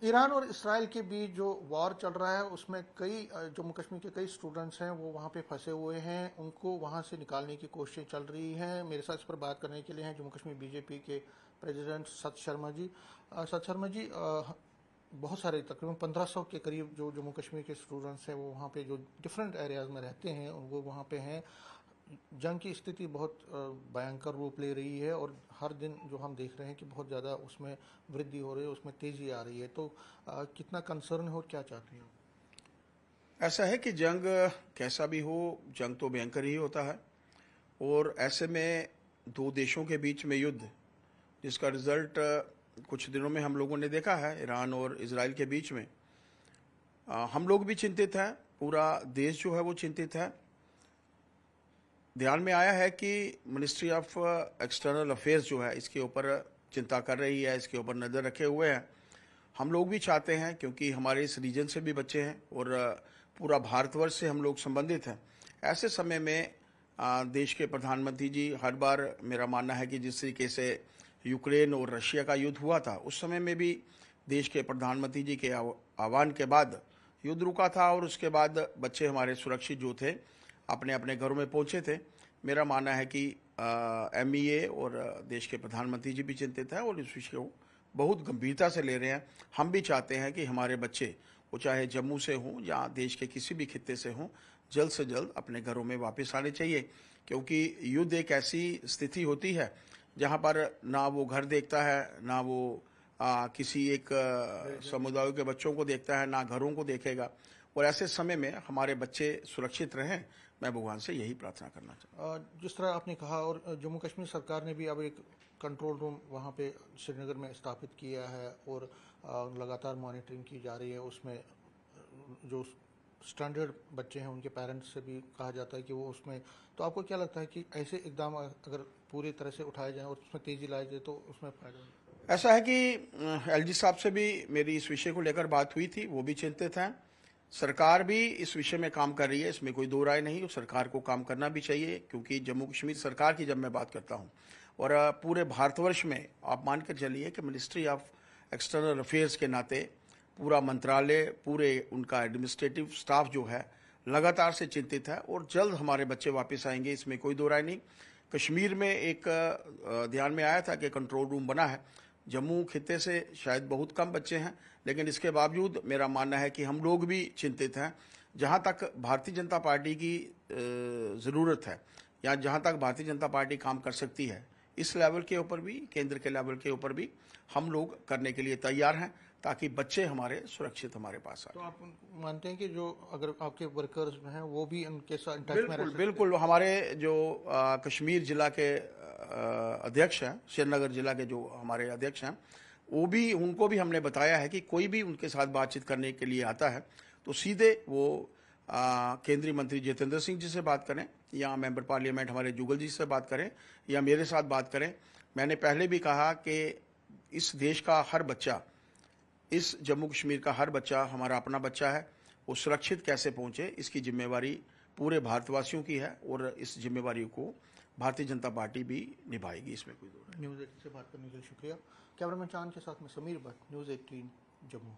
Iran और Israel के बीच जो वॉर चल रहा है उसमें कई जम्मू कश्मीर के कई स्टूडेंट्स हैं वो वहाँ पे फंसे हुए हैं, उनको वहाँ से निकालने की कोशिशें चल रही हैं। मेरे साथ इस पर बात करने के लिए हैं जम्मू कश्मीर बीजेपी के प्रेसिडेंट सत शर्मा जी। सत शर्मा जी, बहुत सारे तकरीबन 1500 के करीब जो जम्मू कश्मीर के स्टूडेंट्स हैं वो वहाँ पे जो डिफरेंट एरियाज में रहते हैं वो वहाँ पे हैं। जंग की स्थिति बहुत भयंकर रूप ले रही है और हर दिन जो हम देख रहे हैं कि बहुत ज़्यादा उसमें वृद्धि हो रही है, उसमें तेज़ी आ रही है। तो कितना कंसर्न है और क्या चाहते हैं? ऐसा है कि जंग कैसा भी हो, जंग तो भयंकर ही होता है। और ऐसे में दो देशों के बीच में युद्ध, जिसका रिजल्ट कुछ दिनों में हम लोगों ने देखा है ईरान और इजराइल के बीच में। हम लोग भी चिंतित हैं, पूरा देश जो है वो चिंतित है। ध्यान में आया है कि मिनिस्ट्री ऑफ एक्सटर्नल अफेयर्स जो है इसके ऊपर चिंता कर रही है, इसके ऊपर नज़र रखे हुए हैं। हम लोग भी चाहते हैं, क्योंकि हमारे इस रीजन से भी बच्चे हैं और पूरा भारतवर्ष से हम लोग संबंधित हैं। ऐसे समय में देश के प्रधानमंत्री जी हर बार, मेरा मानना है कि जिस तरीके से यूक्रेन और रशिया का युद्ध हुआ था उस समय में भी देश के प्रधानमंत्री जी के आह्वान के बाद युद्ध रुका था और उसके बाद बच्चे हमारे सुरक्षित जो थे अपने अपने घरों में पहुंचे थे। मेरा मानना है कि MEA और देश के प्रधानमंत्री जी भी चिंतित हैं और इस विषय को बहुत गंभीरता से ले रहे हैं। हम भी चाहते हैं कि हमारे बच्चे, वो चाहे जम्मू से हों या देश के किसी भी खित्ते से हों, जल्द से जल्द अपने घरों में वापस आने चाहिए। क्योंकि युद्ध एक ऐसी स्थिति होती है जहां पर ना वो घर देखता है, ना वो किसी एक समुदाय के बच्चों को देखता है, ना घरों को देखेगा। और ऐसे समय में हमारे बच्चे सुरक्षित रहें, मैं भगवान से यही प्रार्थना करना चाहता हूँ। जिस तरह आपने कहा, और जम्मू कश्मीर सरकार ने भी अब एक कंट्रोल रूम वहाँ पे श्रीनगर में स्थापित किया है और लगातार मॉनिटरिंग की जा रही है। उसमें जो स्टैंडर्ड बच्चे हैं उनके पेरेंट्स से भी कहा जाता है कि वो उसमें, तो आपको क्या लगता है कि ऐसे इकदाम अगर पूरी तरह से उठाए जाएं और उसमें तेज़ी लाई जाए तो उसमें फायदा? ऐसा है कि LG साहब से भी मेरी इस विषय को लेकर बात हुई थी, वो भी चिंतित हैं। सरकार भी इस विषय में काम कर रही है, इसमें कोई दो राय नहीं। सरकार को काम करना भी चाहिए, क्योंकि जम्मू कश्मीर सरकार की जब मैं बात करता हूँ और पूरे भारतवर्ष में आप मान कर चलिए कि मिनिस्ट्री ऑफ एक्सटर्नल अफेयर्स के नाते पूरा मंत्रालय, पूरे उनका एडमिनिस्ट्रेटिव स्टाफ जो है लगातार से चिंतित है और जल्द हमारे बच्चे वापस आएंगे, इसमें कोई दो राय नहीं। कश्मीर में एक ध्यान में आया था कि कंट्रोल रूम बना है। जम्मू खित्ते से शायद बहुत कम बच्चे हैं, लेकिन इसके बावजूद मेरा मानना है कि हम लोग भी चिंतित हैं। जहां तक भारतीय जनता पार्टी की ज़रूरत है या जहां तक भारतीय जनता पार्टी काम कर सकती है, इस लेवल के ऊपर भी, केंद्र के लेवल के ऊपर भी हम लोग करने के लिए तैयार हैं, ताकि बच्चे हमारे सुरक्षित हमारे पास आए। तो आप मानते हैं कि जो अगर आपके वर्कर्स हैं वो भी उनके साथ टच में रह बिल्कुल सकते बिल्कुल। हमारे जो कश्मीर जिला के अध्यक्ष हैं, श्रीनगर जिला के जो हमारे अध्यक्ष हैं, वो भी, उनको भी हमने बताया है कि कोई भी उनके साथ बातचीत करने के लिए आता है तो सीधे वो केंद्रीय मंत्री जितेंद्र सिंह जी से बात करें या मेंबर पार्लियामेंट हमारे जुगल जी से बात करें या मेरे साथ बात करें। मैंने पहले भी कहा कि इस देश का हर बच्चा, इस जम्मू कश्मीर का हर बच्चा हमारा अपना बच्चा है। वो सुरक्षित कैसे पहुंचे, इसकी जिम्मेवारी पूरे भारतवासियों की है और इस जिम्मेवारी को भारतीय जनता पार्टी भी निभाएगी, इसमें कोई दो राय नहीं। न्यूज़ 18 से बात करने के लिए शुक्रिया। कैमरामैन चांद के साथ में समीर भट्ट, न्यूज़ 18 जम्मू।